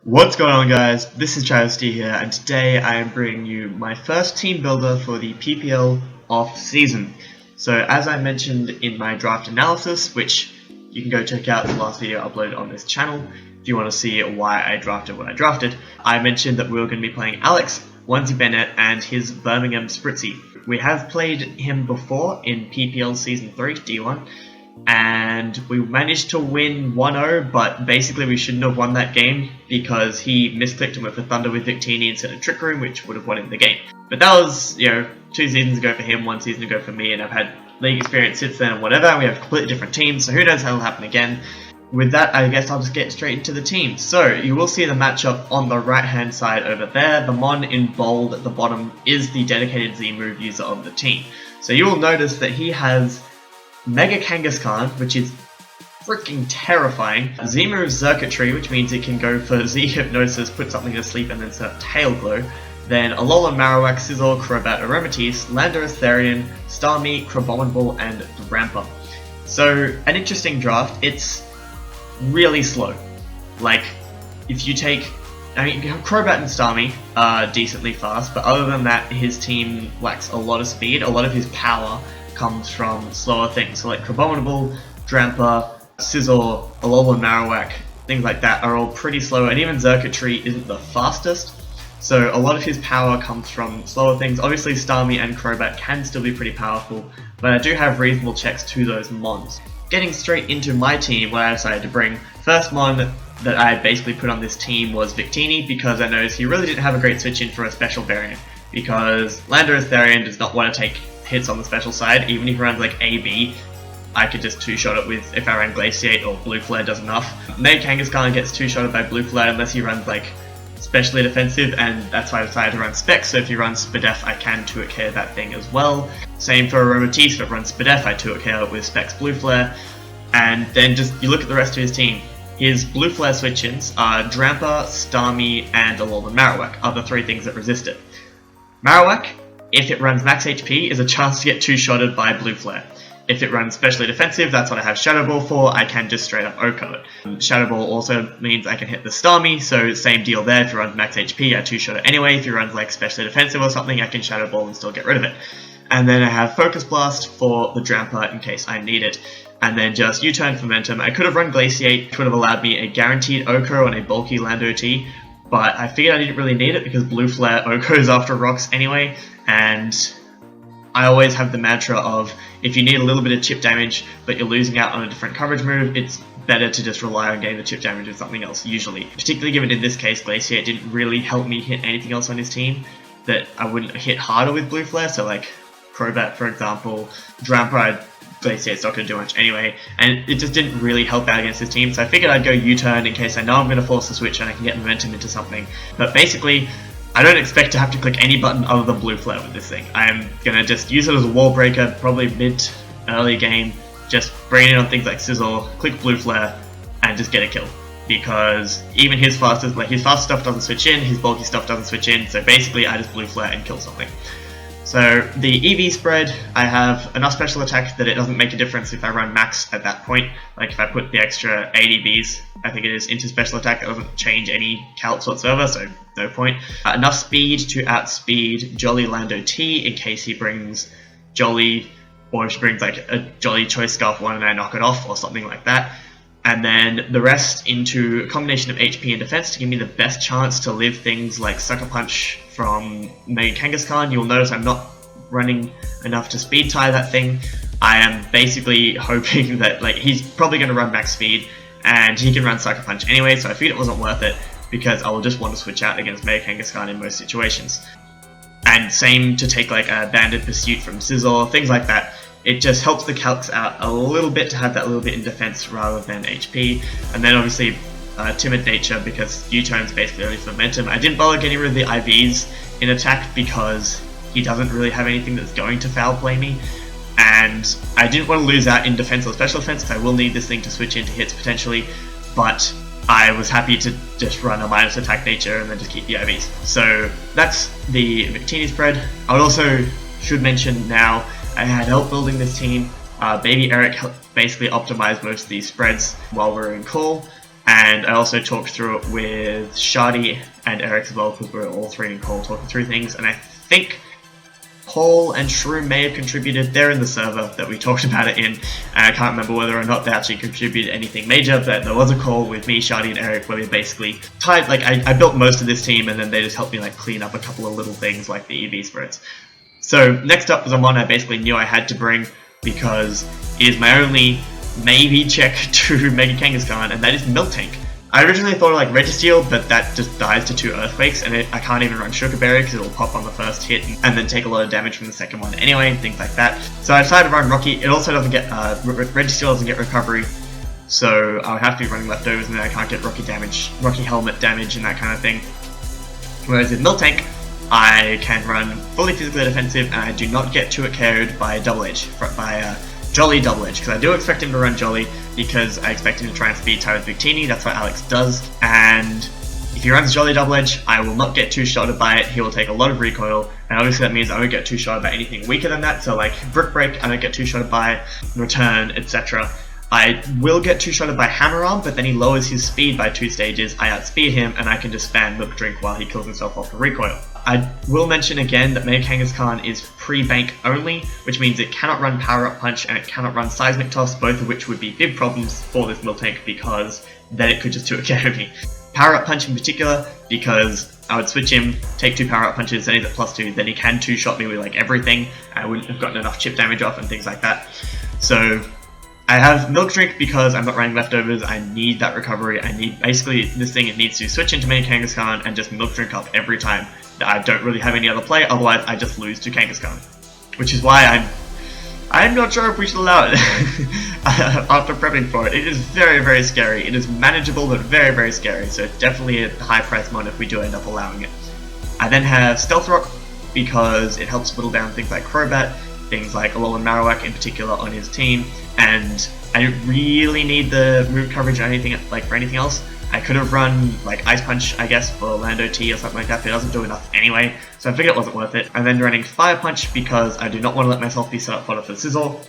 What's going on, guys? This is RichaadEB here, and today I am bringing you my first team builder for the PPL off-season. So as I mentioned in my draft analysis, which you can go check out the last video uploaded on this channel if you want to see why I drafted what I drafted, I mentioned that we were going to be playing Alex, Onesie Bennett, and his Birmingham Spritzee. We have played him before in PPL Season 3, D1, and we managed to win 1-0, but basically we shouldn't have won that game because he misclicked him with the Thunder with Victini instead of Trick Room, which would have won him the game. But that was, 2 seasons ago for him, 1 season ago for me, and I've had league experience since then and whatever, and we have completely different teams, so who knows how it'll happen again. With that, I guess I'll just get straight into the team. So, you will see the matchup on the right-hand side over there. The Mon in bold at the bottom is the dedicated Z move user of the team. So you will notice that he has Mega Kangaskhan, which is freaking terrifying. Z move Circuitry, which means it can go for Z Hypnosis, put something to sleep, and then set Tail Glow. Then Alolan Marowak, Sizzle, Crobat, Aromatisse, Landorus Therian, Starmie, Crabominable, and Rampa. So, an interesting draft. It's really slow. Like, if you take, Crobat and Starmie are decently fast, but other than that, his team lacks a lot of speed. A lot of his power comes from slower things. So like Crabominable, Drampa, Sizzle, Alolan Marowak, things like that are all pretty slow, and even Circuitry isn't the fastest. So a lot of his power comes from slower things. Obviously Starmie and Crobat can still be pretty powerful, but I do have reasonable checks to those mons. Getting straight into my team, what I decided to bring, first mon that I basically put on this team was Victini, because I noticed he really didn't have a great switch in for a special variant, because Landorus Therian does not want to take hits on the special side. Even if he runs like AB, I could just two-shot it with, if I ran Glaciate or Blue Flare does enough. Mega Kangaskhan gets two-shotted by Blue Flare unless he runs like specially defensive, and that's why I decided to run Spec, so if he runs Spadef I can 2-hit KO that thing as well. Same for Aromatisse, if it runs Spadef I 2-hit KO it with Spec's Blue Flare. And then just, you look at the rest of his team. His Blue Flare switch-ins are Drampa, Starmie, and Alolan Marowak are the 3 things that resist it. Marowak, if it runs max HP, is a chance to get two-shotted by Blue Flare. If it runs specially defensive, that's what I have Shadow Ball for, I can just straight up OHKO it. Shadow Ball also means I can hit the Starmie, so same deal there. If he runs max HP, I two-shot it anyway. If he runs like specially defensive or something, I can Shadow Ball and still get rid of it. And then I have Focus Blast for the Drampa in case I need it. And then just U-turn for Momentum. I could have run Glaciate, which would have allowed me a guaranteed OHKO on a bulky land OT, but I figured I didn't really need it because Blue Flare OHKOs after rocks anyway, and I always have the mantra of, if you need a little bit of chip damage but you're losing out on a different coverage move, it's better to just rely on getting the chip damage with something else, usually. Particularly given in this case, Glaciate didn't really help me hit anything else on his team that I wouldn't hit harder with Blue Flare, so like Crobat for example, Drampa, Glaciate's not going to do much anyway, and it just didn't really help out against his team, so I figured I'd go U-turn in case I know I'm going to force the switch and I can get momentum into something. But basically, I don't expect to have to click any button other than Blue Flare with this thing. I'm going to just use it as a wall breaker, probably mid-early game, just bring it on things like Sizzle, click Blue Flare, and just get a kill. Because even his fast stuff doesn't switch in, his bulky stuff doesn't switch in, so basically I just Blue Flare and kill something. So the EV spread, I have enough special attack that it doesn't make a difference if I run max at that point. Like if I put the extra 80 Bs, I think it is, into special attack, it doesn't change any calcs whatsoever, so no point. Enough speed to outspeed Jolly Lando T in case he brings Jolly, or if he brings like a Jolly Choice Scarf one and I knock it off or something like that. And then the rest into a combination of HP and defense to give me the best chance to live things like Sucker Punch from Mega Kangaskhan. You'll notice I'm not running enough to speed tie that thing. I am basically hoping that, like, he's probably going to run max speed and he can run Sucker Punch anyway, so I figured it wasn't worth it because I will just want to switch out against Mega Kangaskhan in most situations. And same to take like a Banded Pursuit from Sizzle, things like that. It just helps the calcs out a little bit to have that little bit in defense rather than HP. And then obviously Timid Nature, because U-turn's basically only for momentum. I didn't bother getting rid of the IVs in attack because he doesn't really have anything that's going to foul play me. And I didn't want to lose out in defense or special defense because I will need this thing to switch into hits potentially. But I was happy to just run a minus attack nature and then just keep the IVs. So that's the Victini spread. I would also should mention now, I had help building this team. Baby Eric basically optimized most of these spreads while we were in call. And I also talked through it with Schady and Eric as well, because we were all three in call talking through things, and I think Paul and Shroom may have contributed. They're in the server that we talked about it in, and I can't remember whether or not they actually contributed anything major, but there was a call with me, Schady, and Eric where we basically tied, like, I built most of this team, and then they just helped me like clean up a couple of little things like the EV spreads. So next up was a one I basically knew I had to bring, because it is my only maybe check to Mega Kangaskhan, and that is Miltank. I originally thought of like Registeel, but that just dies to 2 Earthquakes, and I can't even run Sugar Berry because it'll pop on the first hit and then take a lot of damage from the second one anyway, and things like that. So I decided to run Rocky. It also doesn't get, Registeel doesn't get recovery, so I would have to be running leftovers, and then I can't get Rocky damage, Rocky Helmet damage and that kind of thing. Whereas in Miltank, I can run fully physically defensive, and I do not get 2-hit KO'd by Double Edge, by Jolly Double Edge, because I do expect him to run Jolly, because I expect him to try and speed tie with Victini. That's what Alex does, and if he runs Jolly Double Edge, I will not get 2-shotted by it. He will take a lot of recoil, and obviously that means I won't get 2-shotted by anything weaker than that, so like Brick Break, I don't get 2-shotted by, Return, etc. I will get 2-shotted by Hammer Arm, but then he lowers his speed by 2 stages, I outspeed him, and I can just spam Milk Drink while he kills himself off the recoil. I will mention again that Mega Kangaskhan is pre-bank only, which means it cannot run Power Up Punch and it cannot run Seismic Toss, both of which would be big problems for this Miltank, because then it could just 2-hit KO me. Power Up Punch in particular, because I would switch him, take 2 Power Up Punches, then he's at +2, then he can 2-shot me with like everything, I wouldn't have gotten enough chip damage off and things like that. So I have Milk Drink because I'm not running leftovers, I need that recovery, I need, basically this thing, it needs to switch into Mega Kangaskhan and just Milk Drink up every time. I don't really have any other play, otherwise I just lose to Kangaskhan. Which is why I'm not sure if we should allow it after prepping for it. It is very, very scary. It is manageable, but very, very scary, so definitely a high price mod if we do end up allowing it. I then have Stealth Rock, because it helps whittle down things like Crobat, things like Alolan Marowak in particular on his team, and I don't really need the move coverage or anything like for anything else. I could have run like Ice Punch, I guess, for Lando T or something like that, but it doesn't do enough anyway, so I figured it wasn't worth it. And then running Fire Punch because I do not want to let myself be set up fodder for Sizzle,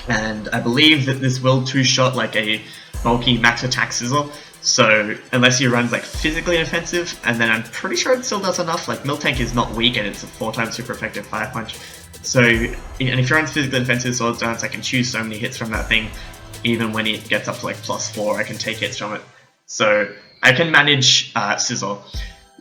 and I believe that this will 2-shot like a bulky max attack Sizzle, so unless he runs like physically offensive, and then I'm pretty sure it still does enough. Like Miltank is not weak and it's a 4x super effective Fire Punch, so, and if he runs physically defensive Swords Dance, I can choose so many hits from that thing. Even when it gets up to like +4, I can take hits from it. So I can manage Sizzle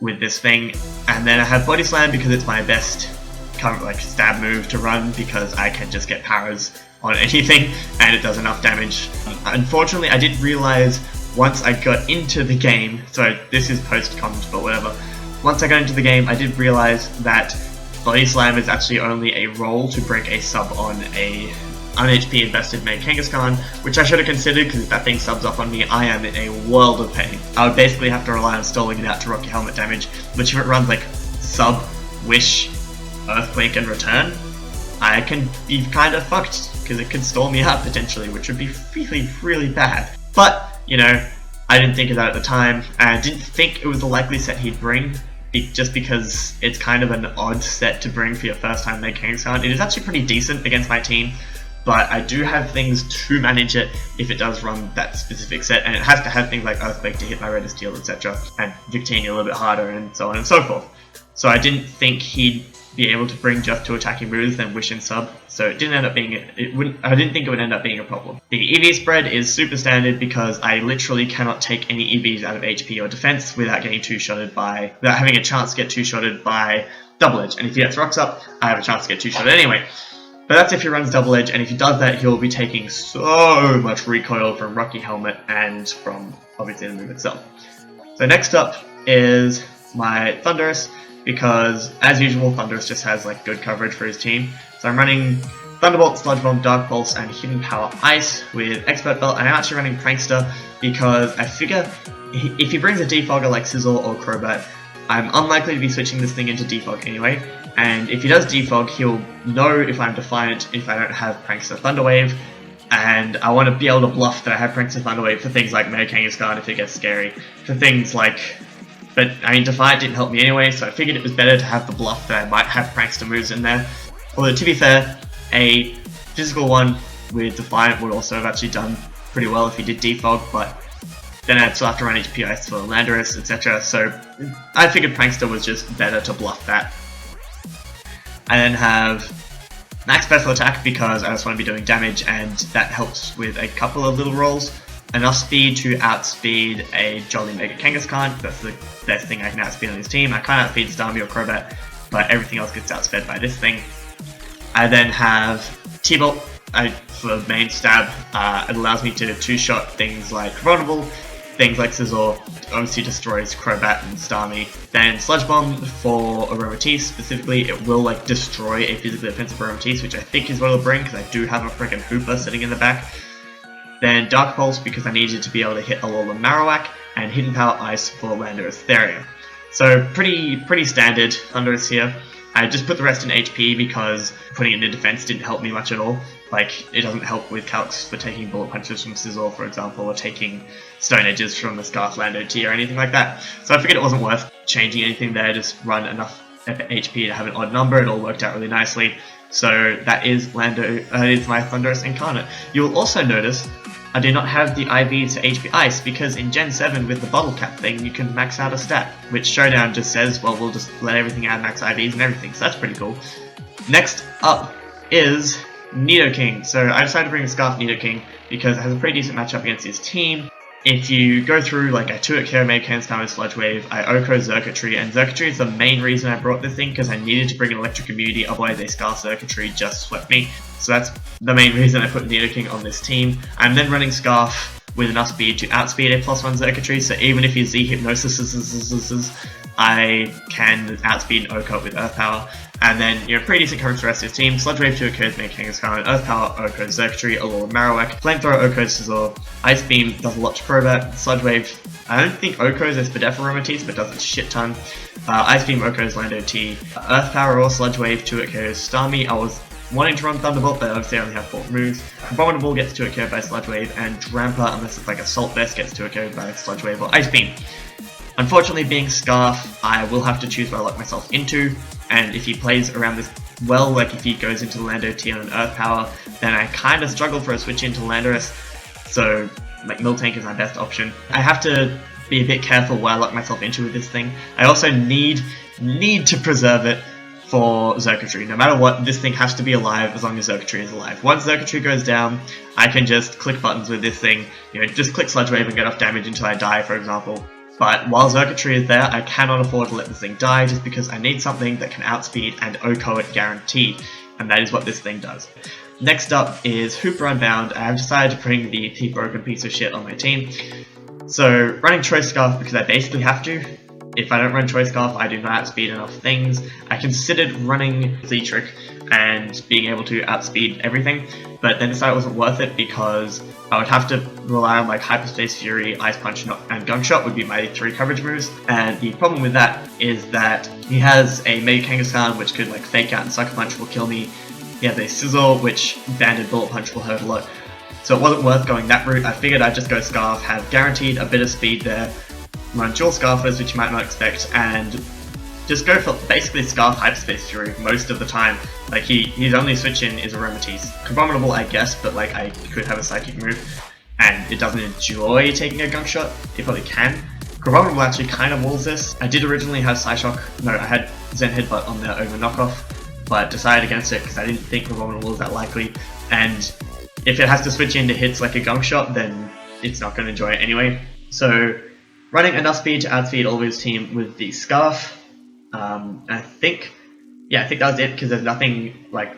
with this thing, and then I have Body Slam because it's my best kind of like stab move to run, because I can just get powers on anything and it does enough damage. Unfortunately, I didn't realize once I got into the game, so this is post-comment but whatever, once I got into the game I did realize that Body Slam is actually only a roll to break a sub on a un-HP invested Mega Kangaskhan, which I should have considered, because if that thing subs up on me, I am in a world of pain. I would basically have to rely on stalling it out to Rocky Helmet damage, which if it runs like Sub, Wish, Earthquake, and Return, I can be kind of fucked, because it could stall me out potentially, which would be really, really bad. But, you know, I didn't think of that at the time, and I didn't think it was the likely set he'd bring, just because it's kind of an odd set to bring for your first time Mega Kangaskhan. It is actually pretty decent against my team, but I do have things to manage it if it does run that specific set, and it has to have things like Earthquake to hit my Registeel, etc., and Victini a little bit harder, and so on and so forth. So I didn't think he'd be able to bring just 2 attacking moves, then Wish and Sub, so it didn't end up being, I didn't think it would end up being a problem. The EV spread is super standard because I literally cannot take any EVs out of HP or defense without getting 2-shotted by, without having a chance to get 2-shotted by Double Edge, and if he gets Rocks up, I have a chance to get 2-shotted anyway. But that's if he runs Double Edge, and if he does that, he'll be taking so much recoil from Rocky Helmet and from, obviously, the move itself. So next up is my Thundurus, because, as usual, Thundurus just has like good coverage for his team. So I'm running Thunderbolt, Sludge Bomb, Dark Pulse, and Hidden Power Ice with Expert Belt, and I'm actually running Prankster because I figure if he brings a Defogger like Sizzle or Crobat, I'm unlikely to be switching this thing into Defog anyway, and if he does Defog, he'll know if I'm Defiant if I don't have Prankster Thunderwave, and I want to be able to bluff that I have Prankster Thunderwave for things like Mega Kangaskhan if it gets scary, for things like, but I mean Defiant didn't help me anyway, so I figured it was better to have the bluff that I might have Prankster moves in there. Although to be fair, a physical one with Defiant would also have actually done pretty well if he did Defog, but Then I'd still have to run HP Ice for Landorus, etc. So I figured Prankster was just better to bluff that. I then have max special attack because I just want to be doing damage, and that helps with a couple of little rolls. Enough speed to outspeed a Jolly Mega Kangaskhan. That's the best thing I can outspeed on this team. I can't outspeed Starmie or Crobat, but everything else gets outsped by this thing. I then have T-Bolt for main stab. It allows me to two-shot things like Vulnerable, things like Scizor, obviously destroys Crobat and Starmie. Then Sludge Bomb for Aromatisse specifically, it will like destroy a physically offensive Aromatisse, which I think is what it'll bring because I do have a freaking Hooper sitting in the back. Then Dark Pulse because I needed to be able to hit Alola Marowak, and Hidden Power Ice for Landorus Therian. So pretty standard Thunderous here. I just put the rest in HP because putting it in defense didn't help me much at all. Like, it doesn't help with calcs for taking bullet punches from Scizor, for example, or taking Stone Edges from the Scarf Lando T or anything like that. So I figured it wasn't worth changing anything there, just run enough HP to have an odd number. It all worked out really nicely. So that is my Thunderous Incarnate. You'll also notice I do not have the IV to HP Ice because in Gen 7 with the bottle cap thing you can max out a stat, which Showdown just says, well, we'll just let everything add max IVs and everything, so that's pretty cool. Next up is Nidoking. So I decided to bring a Scarf Nidoking because it has a pretty decent matchup against his team. If you go through, like, I 2-hit KO Mega Kangaskhan with Sludge Wave, I OHKO Xurkitree, and Xurkitree is the main reason I brought this thing because I needed to bring an electric immunity, otherwise a Scarf Xurkitree just swept me. So that's the main reason I put Nidoking on this team. I'm then running Scarf with enough speed to outspeed a +1 Xurkitree, so even if he's Z Hypnosis, I can outspeed and OHKO with Earth Power. And then, pretty decent coverage for the rest of his team. Sludge Wave to occurs Mega Kangaskhan, Earth Power, OHKO Xurkitree, Alola Marowak, Flamethrower, OHKO Scizor, Ice Beam does a lot to Crobat, Sludge Wave, I don't think OHKO's is Spadef Aromatisse, but does a shit ton. Ice Beam, OHKO's Lando T, Earth Power or Sludge Wave to occurs Starmie. I was wanting to run Thunderbolt, but obviously I only have 4 moves. Abominable gets to occur by Sludge Wave, and Drampa, unless it's like Assault Vest, gets to occur by Sludge Wave or Ice Beam. Unfortunately, being Scarf, I will have to choose what I lock myself into, and if he plays around this well, like if he goes into the Lando T on an Earth Power, then I kind of struggle for a switch into Landorus, so like Miltank is my best option. I have to be a bit careful what I lock myself into with this thing. I also need to preserve it for Xurkitree. No matter what, this thing has to be alive as long as Xurkitree is alive. Once Xurkitree goes down, I can just click buttons with this thing, just click Sludge Wave and get off damage until I die, for example. But while Xurkitree is there, I cannot afford to let this thing die just because I need something that can outspeed and OHKO it guaranteed, and that is what this thing does. Next up is Hooper Unbound. I have decided to bring the broken piece of shit on my team. So running Choice Scarf because I basically have to. If I don't run Choice Scarf, I do not outspeed enough things. I considered running Z-Trick and being able to outspeed everything, but then decided it wasn't worth it because I would have to rely on like Hyperspace Fury, Ice Punch, and Gunshot would be my 3 coverage moves, and the problem with that is that he has a Mega Kangaskhan which could like Fake Out and Sucker Punch will kill me. He has a Scizor which Banded Bullet Punch will hurt a lot. So it wasn't worth going that route. I figured I'd just go Scarf, have guaranteed a bit of speed there, run dual Scarfers, which you might not expect, and just go for basically Scarf Hyperspace Fury most of the time. Like his only switch in is Aromatisse. Abominable, I guess, but like I could have a Psychic move, and it doesn't enjoy taking a Gunk Shot. It probably can. Abominable actually kind of walls this. I did originally have I had Zen Headbutt on there over Knockoff, but decided against it because I didn't think Abominable was that likely, and if it has to switch into hits like a Gunk Shot, then it's not going to enjoy it anyway. So running enough speed to outspeed all of his team with the Scarf. I think that was it because there's nothing like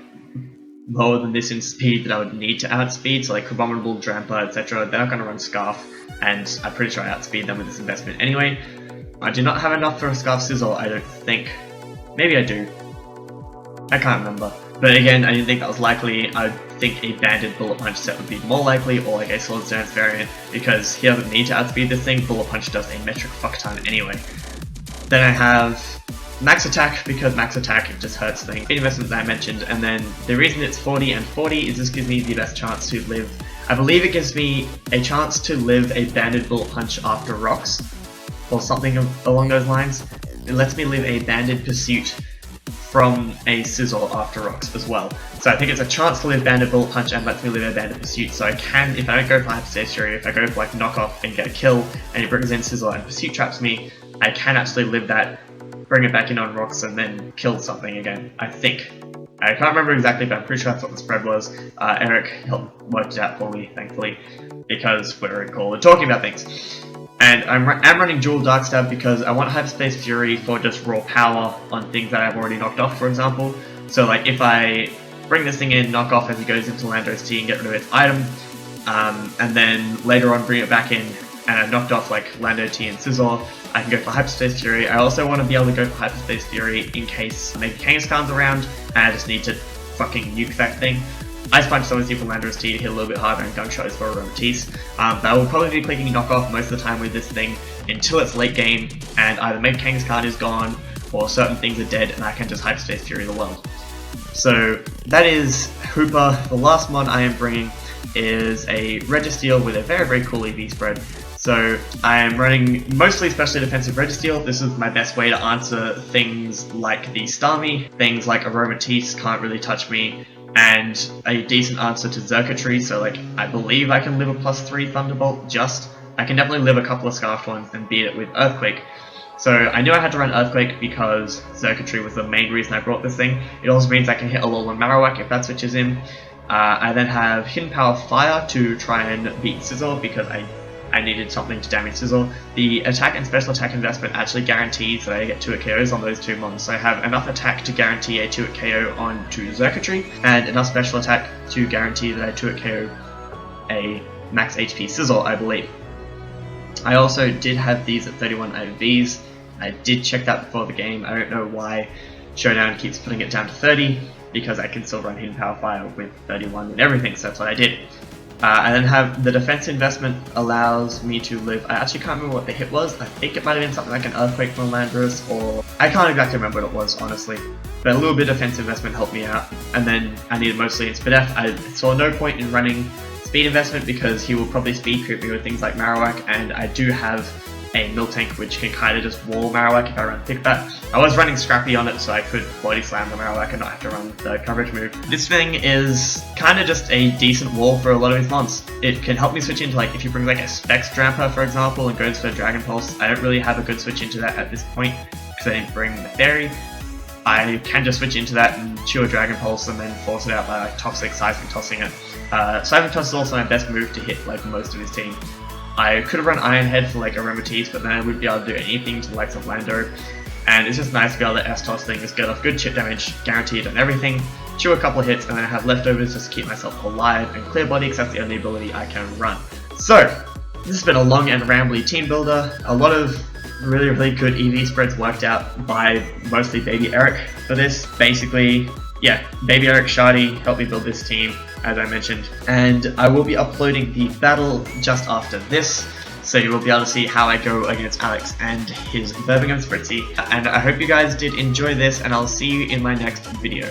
lower than this in speed that I would need to outspeed. So like Abominable, Drampa, etc. They're not going to run Scarf, and I'm pretty sure I outspeed them with this investment anyway. I do not have enough for a Scarf Scizor, I don't think. Maybe I do. I can't remember. But again, I didn't think that was likely. I think a Banded Bullet Punch set would be more likely, or like a Swords Dance variant, because he doesn't need to outspeed this thing. Bullet Punch does a metric fuck ton anyway. Then I have Max Attack, because Max Attack it just hurts things. The investment that I mentioned, and then the reason it's 40 and 40 is this gives me the best chance to live. I believe it gives me a chance to live a Banded Bullet Punch after Rocks, or something along those lines. It lets me live a Banded Pursuit from a Sizzle after rocks as well. So I think it's a chance to live Bandit Bullet Punch and lets me live a Bandit Pursuit, so I can, if I don't go for Hyperspace Fury, if I go for like Knockoff and get a kill, and he brings in Sizzle and Pursuit traps me, I can actually live that, bring it back in on rocks, and then kill something again, I think. I can't remember exactly, but I'm pretty sure that's what the spread was. Eric helped work it out for me, thankfully, because we're in call and talking about things. And I'm running dual Darkstab because I want Hyperspace Fury for just raw power on things that I've already knocked off, for example. So like if I bring this thing in, knock off as it goes into Land OST and get rid of its item, and then later on bring it back in, and I've knocked off like Land OT and Sizzle, I can go for Hyperspace Fury. I also want to be able to go for Hyperspace Fury in case maybe Kangaskhan's around and I just need to fucking nuke that thing. Ice Punch is obviously for Land OST to hit a little bit harder, and Gunshot is for Aromatisse. But I will probably be clicking Knockoff most of the time with this thing until it's late game, and either maybe Kangaskhan is gone, or certain things are dead, and I can just Hyperspace Fury the world. So that is Hooper. The last mod I am bringing is a Registeel with a very, very cool EV spread. So I am running mostly specially defensive Registeel. This is my best way to answer things like the Starmie, things like Aromatisse can't really touch me, and a decent answer to Xurkitree, so like I believe I can live a +3 Thunderbolt just. I can definitely live a couple of Scarfed ones and beat it with Earthquake. So I knew I had to run Earthquake because Xurkitree was the main reason I brought this thing. It also means I can hit Alolan Marowak if that switches in. I then have Hidden Power Fire to try and beat Sizzle because I needed something to damage Sizzle. The attack and special attack investment actually guarantees that I get 2-hit KOs on those two mons, so I have enough attack to guarantee a 2-hit KO onto Xurkitree, and enough special attack to guarantee that I 2-hit KO a max HP Sizzle, I believe. I also did have these at 31 IVs. I did check that before the game. I don't know why Showdown keeps putting it down to 30, because I can still run Hidden Power Fire with 31 and everything, so that's what I did. I then have the defense investment allows me to live. I actually can't remember what the hit was. I think it might have been something like an Earthquake from Landorus, or I can't exactly remember what it was, honestly. But a little bit of defense investment helped me out. And then I needed mostly in Spadef. I saw no point in running speed investment because he will probably speed creep me with things like Marowak, and I do have a Miltank which can kind of just wall Marowak if I run Thickbat. I was running Scrappy on it so I could body slam the Marowak and not have to run the coverage move. This thing is kind of just a decent wall for a lot of his mons. It can help me switch into, like, if you bring like a Specs Dramper for example and goes for Dragon Pulse. I don't really have a good switch into that at this point because I didn't bring the Fairy. I can just switch into that and chew a Dragon Pulse and then force it out by like Toxic Seismic Tossing it. Seismic Toss is also my best move to hit like most of his team. I could have run Iron Head for like Aromatisse, but then I wouldn't be able to do anything to the likes of Lando. And it's just nice to be able to S-Toss things, get off good chip damage, guaranteed on everything, chew a couple of hits, and then I have leftovers just to keep myself alive and clear body, because that's the only ability I can run. So, this has been a long and rambly team builder. A lot of really, really good EV spreads worked out by mostly Baby Eric for this. Basically, yeah, Baby Eric, Schady helped me build this team, as I mentioned, and I will be uploading the battle just after this, so you will be able to see how I go against Alex and his Birmingham Spritzee. And I hope you guys did enjoy this, and I'll see you in my next video.